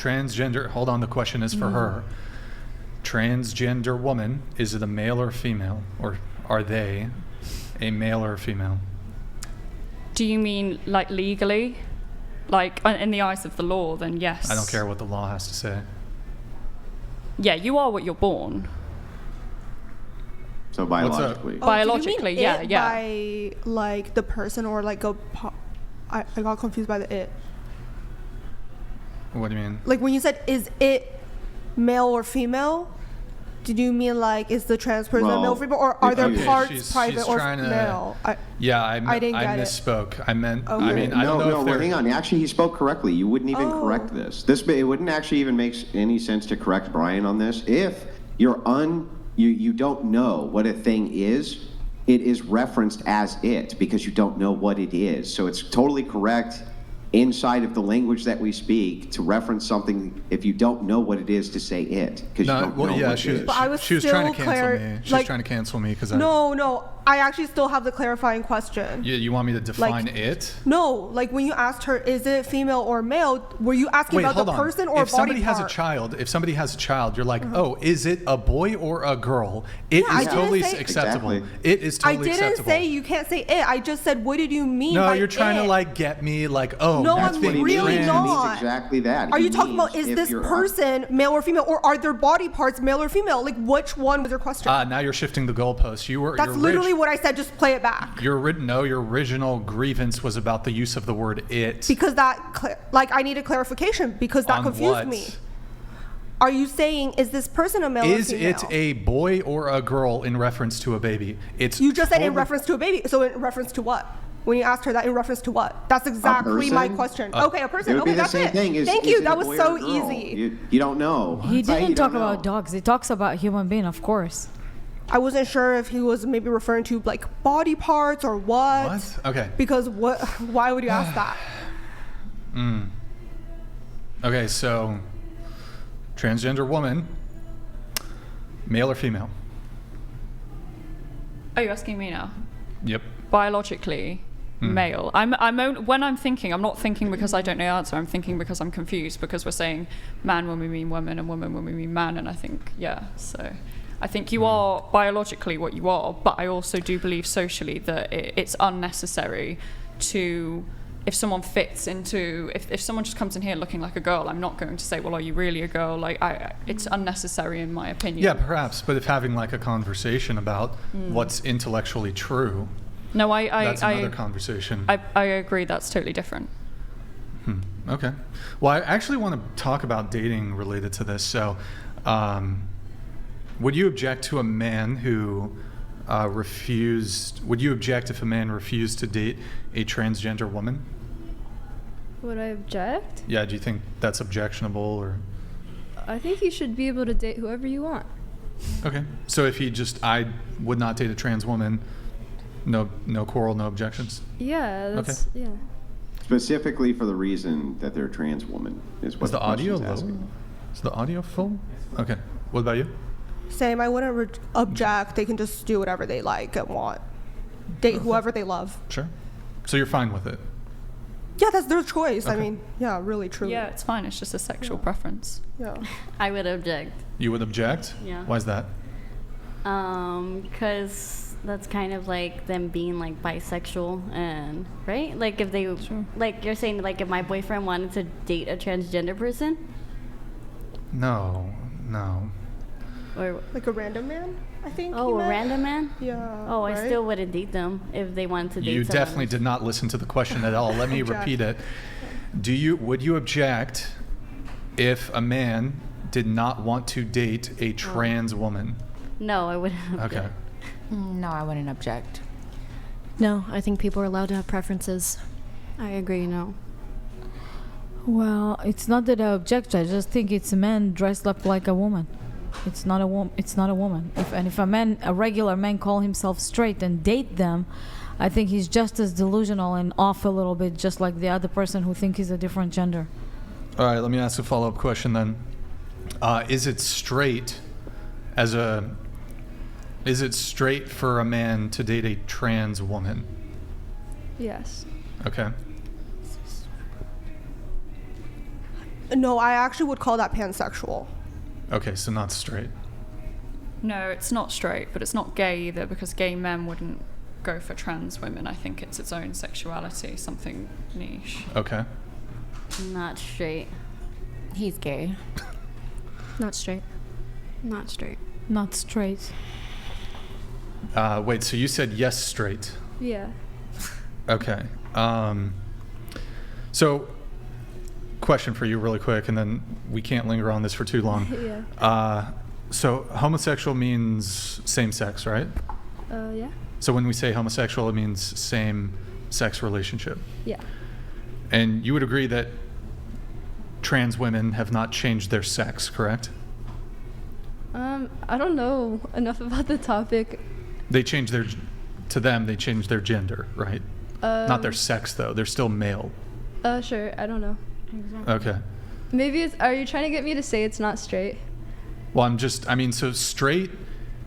transgender, hold on, the question is for her. Transgender woman, is it a male or female? Or are they a male or a female? Do you mean like legally? Like in the eyes of the law, then yes. I don't care what the law has to say. Yeah, you are what you're born. So biologically. Biologically, do you mean yeah. By like the person or like I got confused by the it. What do you mean? Like when you said, is it male or female? Did you mean like, is the trans person male or female? Or are their parts private or male? I misspoke. I meant, okay. I mean, I don't know if well, hang on. Actually, he spoke correctly. You wouldn't even correct this. It wouldn't actually even make any sense to correct Brian on this. If you're you don't know what a thing is, it is referenced as it because you don't know what it is. So it's totally correct inside of the language that we speak to reference something if you don't know what it is to say it because you don't know what it is. But she was trying to cancel me. She was trying to cancel me because No, I actually still have the clarifying question. You want me to define it? No, like when you asked her, is it female or male? Were you asking about the person or if body somebody part? if somebody has a child, you're like, oh, is it a boy or a girl? It is totally acceptable. Exactly. It is totally acceptable. I didn't say you can't say it. I just said, what did you mean by No, you're trying it? to like get me like, oh, No, that's I'm being really trans. not. He means exactly that. Are He you talking means about, is if this you're person male or female, or are their body parts male or female? Like, which one was your question? Now you're shifting the goalposts. That's literally what I said. Just play it back. Your original grievance was about the use of the word it. Because I needed clarification because that On confused what? me. Are you saying, is this person a male or female? Is it a boy or a girl in reference to a baby? You just said in reference to a baby. So in reference to what? When you asked her that, in reference to what? That's exactly my question. Okay, a person. It would be Okay, the that's same it. thing. Thank you. That was so easy. You don't know. He didn't talk about dogs. He talks about human being, of course. I wasn't sure if he was maybe referring to like body parts or what. What? Okay. Because why would you ask that? Okay, so transgender woman, male or female? Are you asking me now? Yep. Biologically, male. When I'm thinking, I'm not thinking because I don't know the answer. I'm thinking because I'm confused because we're saying man when we mean woman and woman when we mean man, and I think so. I think you are biologically what you are, but I also do believe socially that it's unnecessary to, if someone fits into, if someone just comes in here looking like a girl, I'm not going to say, well, are you really a girl? Like, it's unnecessary in my opinion. Yeah, perhaps, but if having like a conversation about what's intellectually true, no, that's another conversation. I agree, that's totally different. Okay. Well, I actually want to talk about dating related to this. So, would you object to a man who would you object if a man refused to date a transgender woman? Would I object? Yeah, do you think that's objectionable or? I think you should be able to date whoever you want. Okay. So if I would not date a trans woman, no quarrel, no objections? Yeah, yeah. Specifically for the reason that they're a trans woman is what the audio question's low? asking. Is the audio full? Okay. What about you? Same. I wouldn't object. They can just do whatever they like and want. Date whoever they love. Sure. So you're fine with it? Yeah, that's their choice. Okay. I mean, yeah, really, truly. Yeah, it's fine. It's just a sexual preference. Yeah. I would object. You would object? Yeah. Why is that? Because that's kind of like them being like bisexual and right, like if they like you're saying like if my boyfriend wanted to date a transgender person. No. Or like a random man, I think. Oh, a random man? Yeah. Oh, right? I still wouldn't date them if they wanted to date You someone definitely did not listen to the question at all. Let me repeat it. Would you object if a man did not want to date a trans woman? No, I wouldn't object. Okay. No, I wouldn't object. No, I think people are allowed to have preferences. I agree, no. Well, it's not that I object. I just think it's a man dressed up like a woman. It's not a woman. It's not a woman. If a regular man, call himself straight and date them, I think he's just as delusional and off a little bit, just like the other person who think he's a different gender. All right. Let me ask a follow-up question then. Is it straight for a man to date a trans woman? Yes. Okay. No, I actually would call that pansexual. Okay, so not straight. No, it's not straight, but it's not gay either, because gay men wouldn't go for trans women. I think it's its own sexuality, something niche. Okay. Not straight. He's gay. Not straight. Not straight. Not straight. Wait, so you said yes, straight. Yeah. Okay. So, question for you really quick, and then we can't linger on this for too long. Yeah. So homosexual means same sex, right? Yeah. So when we say homosexual, it means same sex relationship. Yeah. And you would agree that trans women have not changed their sex, correct? I don't know enough about the topic. They change they change their gender, right? Not their sex, though. They're still male. Sure. I don't know. Okay. Maybe are you trying to get me to say it's not straight? Well, so straight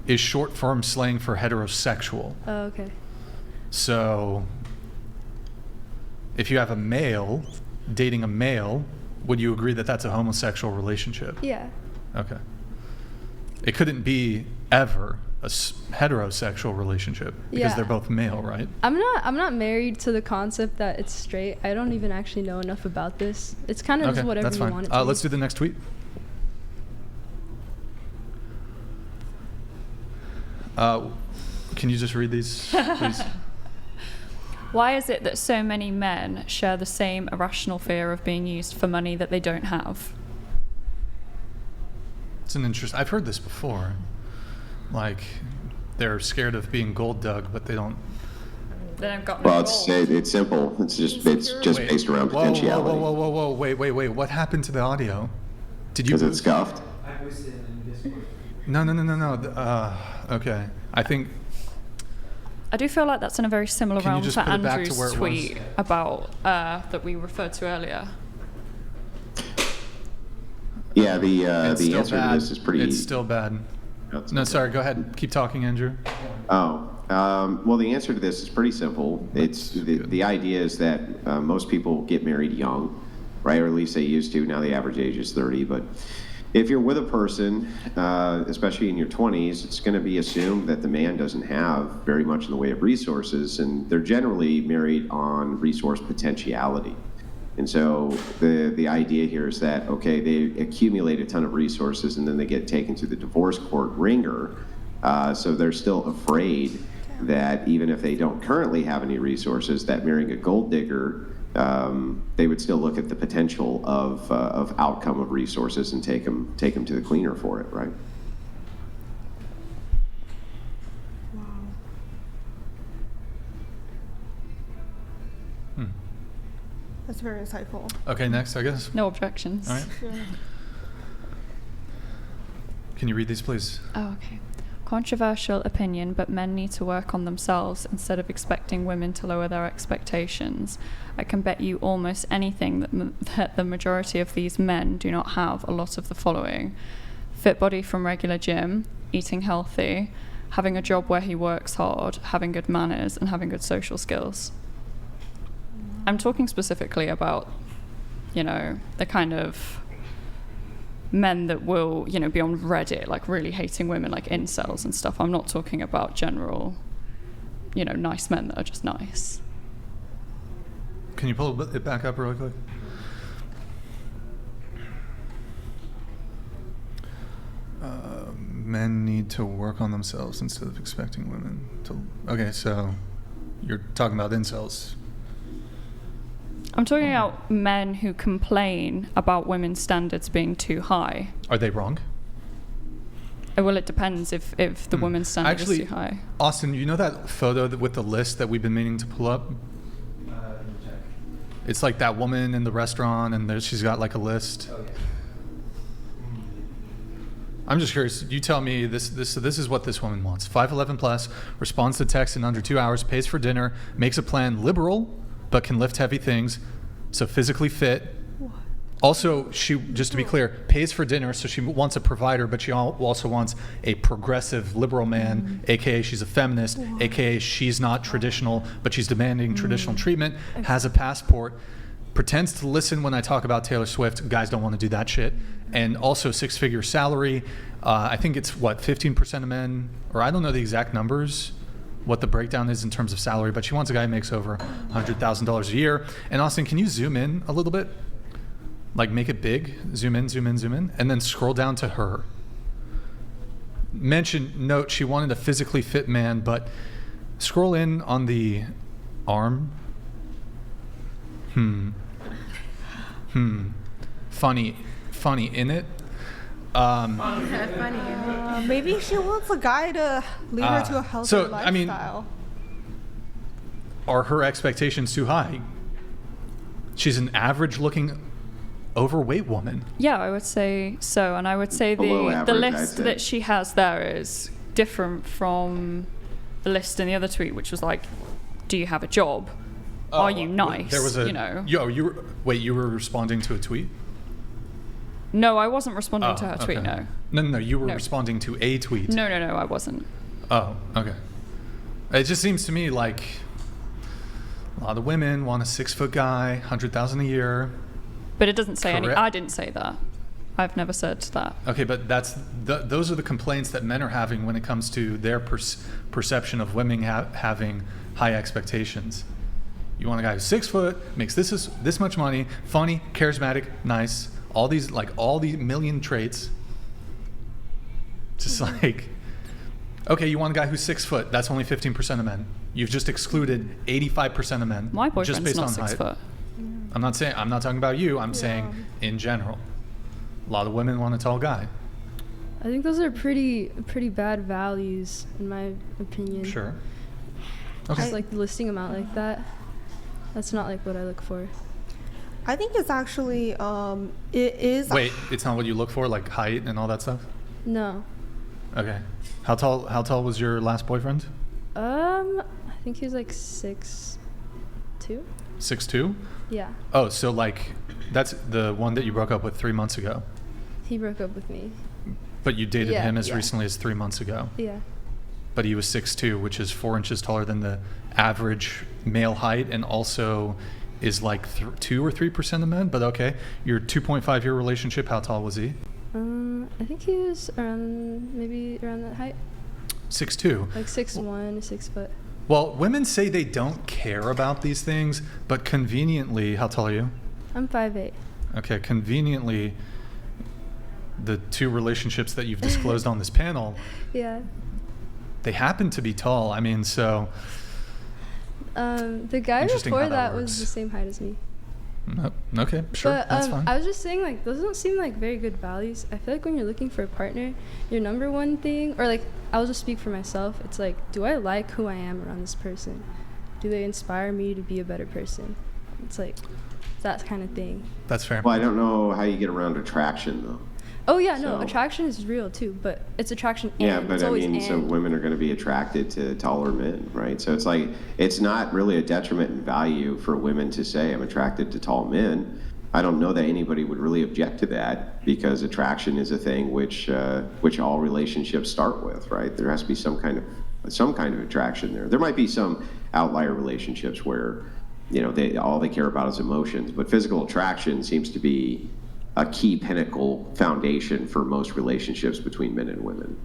is short form slang for heterosexual. Oh, okay. So if you have a male dating a male, would you agree that that's a homosexual relationship? Yeah. Okay. It couldn't be ever a heterosexual relationship because Yeah. they're both male, right? I'm not married to the concept that it's straight. I don't even actually know enough about this. It's kind of just whatever that's you fine. want it to be. Let's do the next tweet. Can you just read these, please? Why is it that so many men share the same irrational fear of being used for money that they don't have? It's an interesting. I've heard this before. Like, they're scared of being gold dug, but they don't. They don't got no Well, gold. it's simple. It's just based around potentiality. Whoa! Wait! What happened to the audio? Did you? Is it scuffed? No. Okay. I think. I do feel like that's in a very similar Can you realm just to put it back to Andrew's where it tweet was? about that we referred to earlier. Yeah, the It's still answer bad. to this is pretty. It's still bad. That's No, okay. sorry. Go ahead. Keep talking, Andrew. Well, the answer to this is pretty simple. It's the idea is that most people get married young, right? Or at least they used to. Now the average age is 30. But if you're with a person, especially in your 20s, it's going to be assumed that the man doesn't have very much in the way of resources, and they're generally married on resource potentiality. And so the idea here is that, okay, they accumulate a ton of resources and then they get taken to the divorce court ringer. So they're still afraid that even if they don't currently have any resources, that marrying a gold digger, they would still look at the potential of outcome of resources and take them to the cleaner for it, right? That's very insightful. Okay, next, I guess. No objections. All right. Can you read these, please? Oh, okay. Controversial opinion, but men need to work on themselves instead of expecting women to lower their expectations. I can bet you almost anything that the majority of these men do not have a lot of the following: fit body from regular gym, eating healthy, having a job where he works hard, having good manners, and having good social skills. I'm talking specifically about, the kind of men that will, be on Reddit, like really hating women, like incels and stuff. I'm not talking about general, nice men that are just nice. Can you pull it back up really quick? Men need to work on themselves instead of expecting women to. Okay, so you're talking about incels. I'm talking about men who complain about women's standards being too high. Are they wrong? Well, it depends if the woman's standard is too high. Austin, you know that photo with the list that we've been meaning to pull up? It's like that woman in the restaurant, and she's got like a list. Oh, yeah. I'm just curious. You tell me this is what this woman wants. 5'11 plus, responds to text in under 2 hours, pays for dinner, makes a plan, liberal, but can lift heavy things, so physically fit. Also, she, just to be clear, pays for dinner, so she wants a provider, but she also wants a progressive liberal man, aka she's a feminist, aka she's not traditional, but she's demanding traditional treatment, has a passport, pretends to listen when I talk about Taylor Swift. Guys don't want to do that shit. And also 6-figure salary. I think it's 15% of men, or I don't know the exact numbers, what the breakdown is in terms of salary, but she wants a guy who makes over $100,000 a year. And Austin, can you zoom in a little bit? Like make it big, zoom in, zoom in, zoom in, and then scroll down to her. Note she wanted a physically fit man, but scroll in on the arm. Funny in it. Maybe she wants a guy to lead her to a healthy lifestyle. I mean, are her expectations too high? She's an average-looking, overweight woman. Yeah, I would say so, and I would say the list that she has there is different from the list in the other tweet, which was like, "Do you have a job? Are you nice?" There was a, you know. you were responding to a tweet? No, I wasn't responding to her tweet. No, you were responding to a tweet. No, I wasn't. Oh, okay. It just seems to me like a lot of women want a 6-foot guy, $100,000 a year. But it doesn't say any. I didn't say that. I've never said that. Okay, but those are the complaints that men are having when it comes to their perception of women having high expectations. You want a guy who's 6 foot, makes this much money, funny, charismatic, nice, all these million traits. Just like, okay, you want a guy who's 6 foot. That's only 15% of men. You've just excluded 85% of men. My boyfriend's just based not on 6 height. foot. I'm not talking about you. I'm saying in general. A lot of women want a tall guy. I think those are pretty bad values, in my opinion. Sure. Okay. Just like listing them out like that. That's not like what I look for. I think it's actually it is. Wait, it's not what you look for, like height and all that stuff? No. Okay. How tall was your last boyfriend? I think he was like 6'2". 6'2"? Yeah. Oh, so like that's the one that you broke up with 3 months ago. He broke up with me. But you dated him as recently as 3 months ago. Yeah. But he was 6'2", which is 4 inches taller than the average male height, and also is like 2 or 3% of men. But okay, your 2.5-year relationship, how tall was he? I think he was maybe around that height. 6'2". Like 6'1", 6 foot. Well, women say they don't care about these things, but conveniently, how tall are you? I'm 5'8". Okay, conveniently, the 2 relationships that you've disclosed on this panel, yeah, they happen to be tall. I mean, so. The guy before that was the same height as me. Okay, sure, but, that's fine. I was just saying, like, those don't seem like very good values. I feel like when you're looking for a partner, your number one thing, or like, I'll just speak for myself, it's like, do I like who I am around this person? Do they inspire me to be a better person? It's like that kind of thing. That's fair. Well, I don't know how you get around attraction, though. Oh, yeah, no, attraction is real, too, but it's attraction and. Yeah, but it's I always mean, so women are going to be attracted to taller men, right? So it's like, it's not really a detriment in value for women to say, I'm attracted to tall men. I don't know that anybody would really object to that, because attraction is a thing which all relationships start with, right? There has to be some kind of attraction there. There might be some outlier relationships where, all they care about is emotions, but physical attraction seems to be a key pinnacle foundation for most relationships between men and women.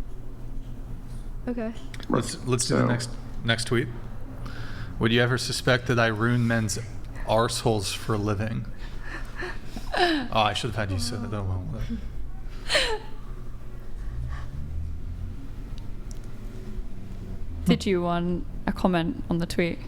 Okay. Let's do the next tweet. Would you ever suspect that I ruin men's arseholes for a living? Oh, I should have had you say that. Oh, well. Did you want a comment on the tweet?